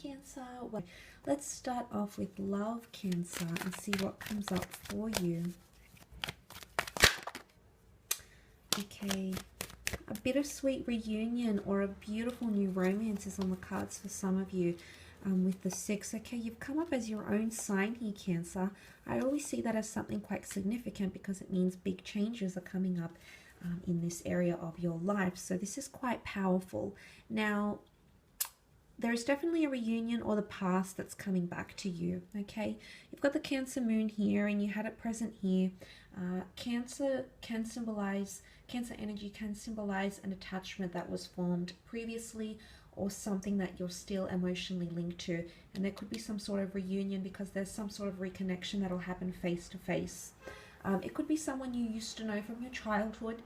Cancer. Well, let's start off with love, Cancer, and see what comes up for you. Okay, a bittersweet reunion or a beautiful new romance is on the cards for some of you. With the 6, okay, you've come up as your own sign here, Cancer. I always see that as something quite significant because it means big changes are coming up in this area of your life. So this is quite powerful. Now, there's definitely a reunion or the past that's coming back to you, okay? You've got the Cancer moon here and you had it present here. Cancer energy can symbolize an attachment that was formed previously or something that you're still emotionally linked to. And there could be some sort of reunion because there's some sort of reconnection that'll happen face to face. It could be someone you used to know from your childhood.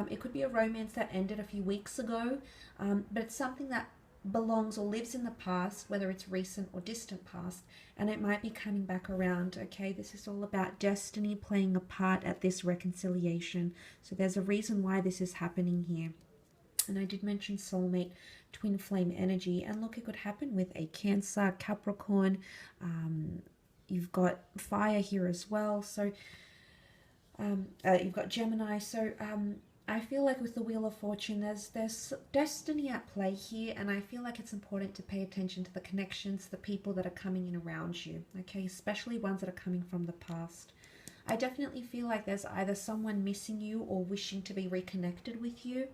It could be a romance that ended a few weeks ago, but it's something that belongs or lives in the past, whether it's recent or distant past, and it might be coming back around, okay? This is all about destiny playing a part at this reconciliation. So there's a reason why this is happening here. And I did mention soulmate, twin flame energy, and look, it could happen with a Cancer, Capricorn. You've got fire here as well, so you've got Gemini. So I feel like with the Wheel of Fortune, there's destiny at play here, and I feel like it's important to pay attention to the connections, the people that are coming in around you, okay, especially ones that are coming from the past. I definitely feel like there's either someone missing you or wishing to be reconnected with you.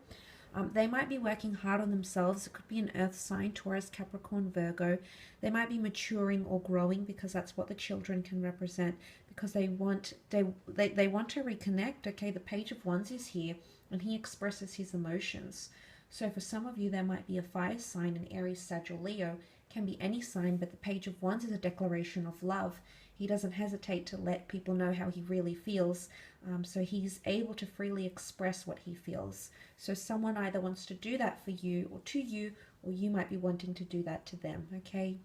They might be working hard on themselves. It could be an earth sign, Taurus, Capricorn, Virgo. They might be maturing or growing because that's what the children can represent, because they want to reconnect. Okay, the Page of Wands is here and he expresses his emotions. So for some of you, there might be a fire sign, an Aries, Sag, or Leo. Can be any sign, but the Page of Wands is a declaration of love. He doesn't hesitate to let people know how he really feels. So he's able to freely express what he feels. So someone either wants to do that for you or to you, or you might be wanting to do that to them, okay?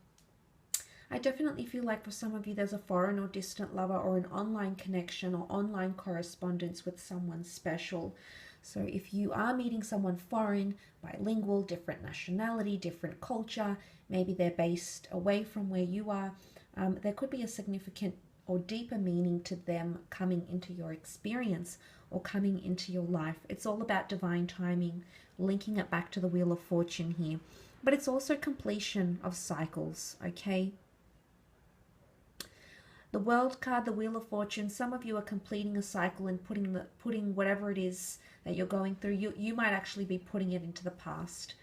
I definitely feel like for some of you, there's a foreign or distant lover or an online connection or online correspondence with someone special. So if you are meeting someone foreign, bilingual, different nationality, different culture, maybe they're based away from where you are, there could be a significant or deeper meaning to them coming into your experience or coming into your life. It's all about divine timing, linking it back to the Wheel of Fortune here. But it's also completion of cycles, okay? The World card, the Wheel of Fortune, some of you are completing a cycle and putting whatever it is that you're going through, you might actually be putting it into the past.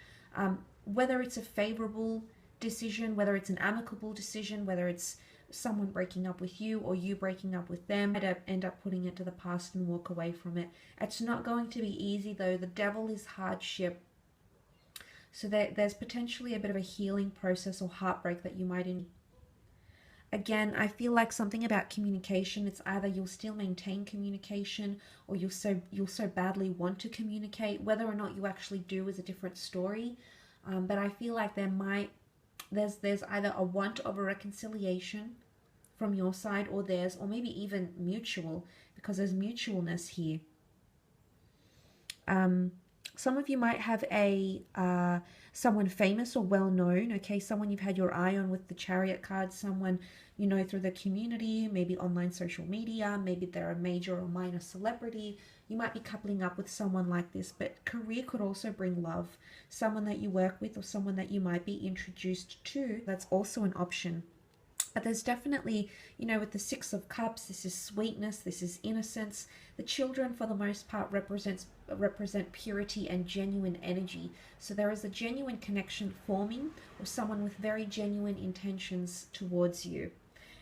Whether it's a favorable decision, whether it's an amicable decision, whether it's someone breaking up with you or you breaking up with them, I'd end up putting it to the past and walk away from it. It's not going to be easy though. The devil is hardship. So there's potentially a bit of a healing process or heartbreak that you might in. Again, I feel like something about communication. It's either you'll still maintain communication or you'll so badly want to communicate. Whether or not you actually do is a different story. But I feel like there's either a want of a reconciliation from your side or theirs, or maybe even mutual, because there's mutualness here. Some of you might have a someone famous or well-known, okay, someone you've had your eye on with the Chariot card, someone you know through the community, maybe online social media, maybe they're a major or minor celebrity. You might be coupling up with someone like this, but career could also bring love. Someone that you work with or someone that you might be introduced to, that's also an option. But there's definitely, you know, with the 6 of Cups, this is sweetness, this is innocence. The children, for the most part, represent purity and genuine energy. So there is a genuine connection forming, or someone with very genuine intentions towards you.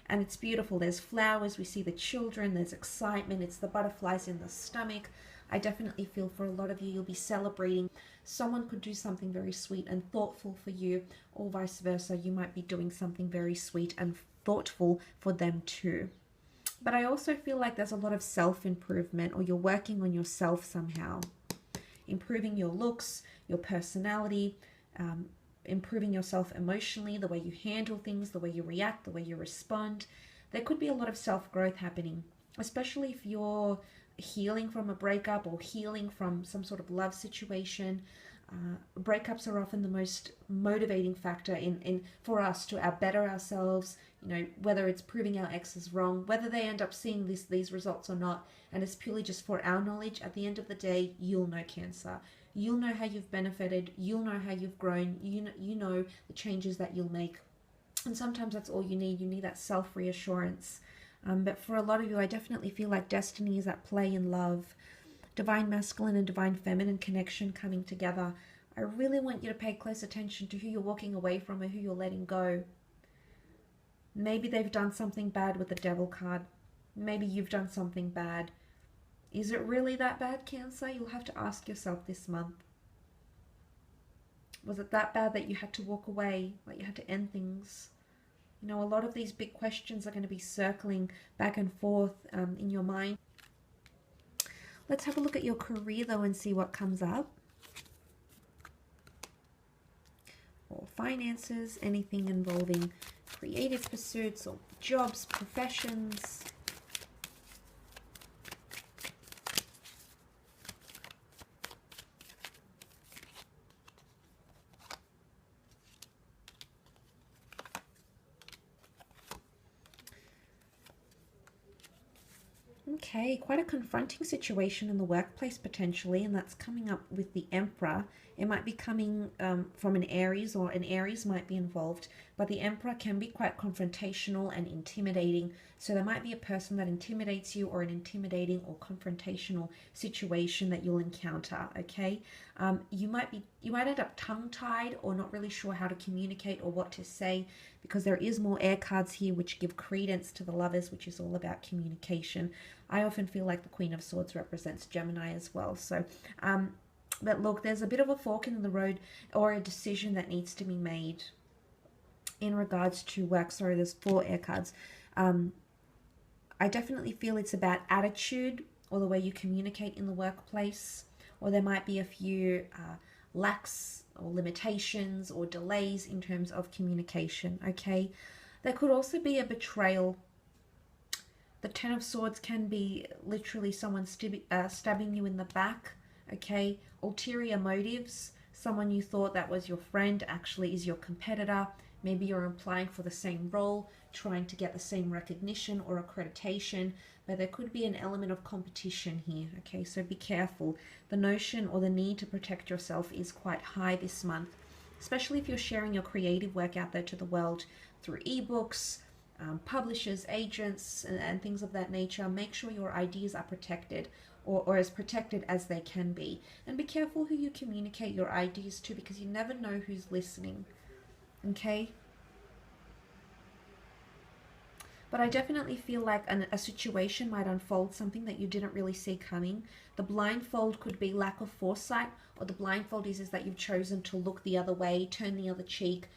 And it's beautiful. There's flowers, we see the children, there's excitement, it's the butterflies in the stomach. I definitely feel for a lot of you, you'll be celebrating. Someone could do something very sweet and thoughtful for you, or vice versa. You might be doing something very sweet and thoughtful for them too. But I also feel like there's a lot of self-improvement, or you're working on yourself somehow. Improving your looks, your personality, improving yourself emotionally, the way you handle things, the way you react, the way you respond. There could be a lot of self-growth happening, especially if you're healing from a breakup or healing from some sort of love situation. Breakups are often the most motivating factor in for us to better ourselves, you know, whether it's proving our exes wrong, whether they end up seeing these results or not, and it's purely just for our knowledge. At the end of the day, you'll know, Cancer. You'll know how you've benefited, you'll know how you've grown, you know the changes that you'll make. And sometimes that's all you need that self-reassurance. But for a lot of you, I definitely feel like destiny is at play in love. Divine masculine and divine feminine connection coming together. I really want you to pay close attention to who you're walking away from or who you're letting go. Maybe they've done something bad with the Devil card. Maybe you've done something bad. Is it really that bad, Cancer? You'll have to ask yourself this month. Was it that bad that you had to walk away, that you had to end things? You know, a lot of these big questions are going to be circling back and forth in your mind. Let's have a look at your career, though, and see what comes up. Or finances, anything involving creative pursuits or jobs, professions. Okay, quite a confronting situation in the workplace potentially, and that's coming up with the Emperor. It might be coming from an Aries, or an Aries might be involved, but the Emperor can be quite confrontational and intimidating. So there might be a person that intimidates you, or an intimidating or confrontational situation that you'll encounter, okay? You might end up tongue-tied or not really sure how to communicate or what to say, because there is more air cards here which give credence to the Lovers, which is all about communication. I often feel like the Queen of Swords represents Gemini as well. So, but look, there's a bit of a fork in the road, or a decision that needs to be made in regards to work. Sorry, there's 4 air cards. I definitely feel it's about attitude, or the way you communicate in the workplace, or there might be a few lacks or limitations or delays in terms of communication, okay? There could also be a betrayal. The Ten of Swords can be literally someone stabbing you in the back, okay? Ulterior motives. Someone you thought that was your friend actually is your competitor. Maybe you're applying for the same role, trying to get the same recognition or accreditation, but there could be an element of competition here, okay? So be careful. The notion or the need to protect yourself is quite high this month, especially if you're sharing your creative work out there to the world through ebooks, publishers, agents, and things of that nature. Make sure your ideas are protected, or as protected as they can be. And be careful who you communicate your ideas to, because you never know who's listening, okay? But I definitely feel like a situation might unfold, something that you didn't really see coming. The blindfold could be lack of foresight, or the blindfold is that you've chosen to look the other way, turn the other cheek.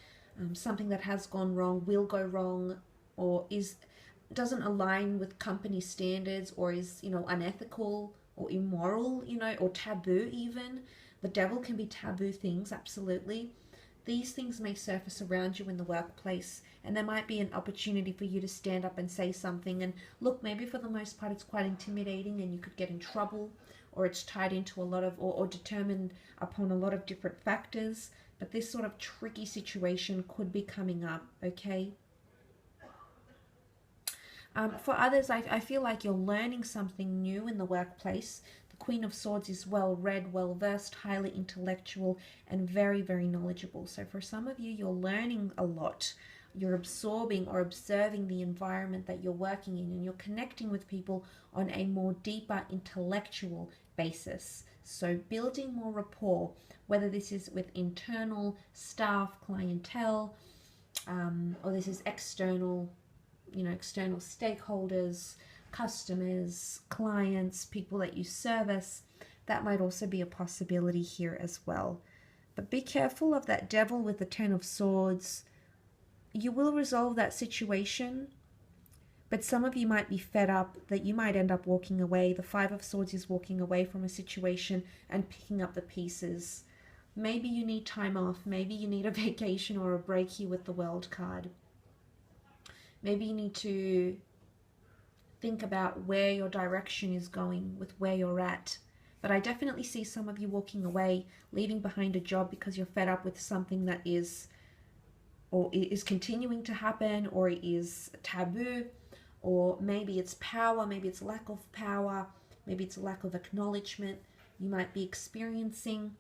Something that has gone wrong, will go wrong, or doesn't align with company standards, or is, you know, unethical or immoral, you know, or taboo even. The Devil can be taboo things, absolutely. These things may surface around you in the workplace, and there might be an opportunity for you to stand up and say something. And look, maybe for the most part it's quite intimidating and you could get in trouble, or it's tied into a lot of, or determined upon a lot of different factors. But this sort of tricky situation could be coming up, okay? For others, I feel like you're learning something new in the workplace. The Queen of Swords is well-read, well-versed, highly intellectual, and very, very knowledgeable. So for some of you, you're learning a lot. You're absorbing or observing the environment that you're working in, and you're connecting with people on a more deeper intellectual basis. So building more rapport, whether this is with internal staff, clientele, or this is external, you know, external stakeholders, customers, clients, people that you service. That might also be a possibility here as well. But be careful of that Devil with the Ten of Swords. You will resolve that situation, but some of you might be fed up that you might end up walking away. The Five of Swords is walking away from a situation and picking up the pieces. Maybe you need time off. Maybe you need a vacation or a break here with the World card. Maybe you need to think about where your direction is going with where you're at. But I definitely see some of you walking away, leaving behind a job because you're fed up with something that is, or is continuing to happen, or is taboo, or maybe it's power, maybe it's lack of power, maybe it's a lack of acknowledgement you might be experiencing.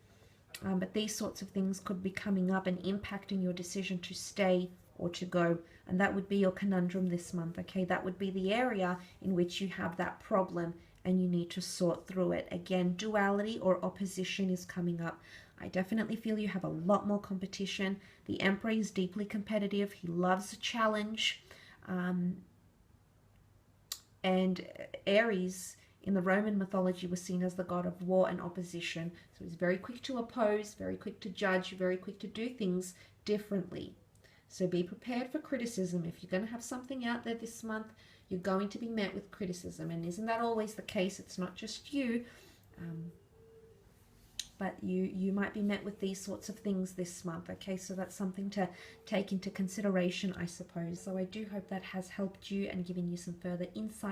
But these sorts of things could be coming up and impacting your decision to stay or to go. And that would be your conundrum this month, okay? That would be the area in which you have that problem and you need to sort through it. Again, duality or opposition is coming up. I definitely feel you have a lot more competition. The Emperor is deeply competitive. He loves a challenge. And Aries in the Roman mythology was seen as the god of war and opposition. So he's very quick to oppose, very quick to judge, very quick to do things differently. So be prepared for criticism. If you're going to have something out there this month, you're going to be met with criticism. And isn't that always the case? It's not just you. But you might be met with these sorts of things this month, okay? So that's something to take into consideration, I suppose. So I do hope that has helped you and given you some further insight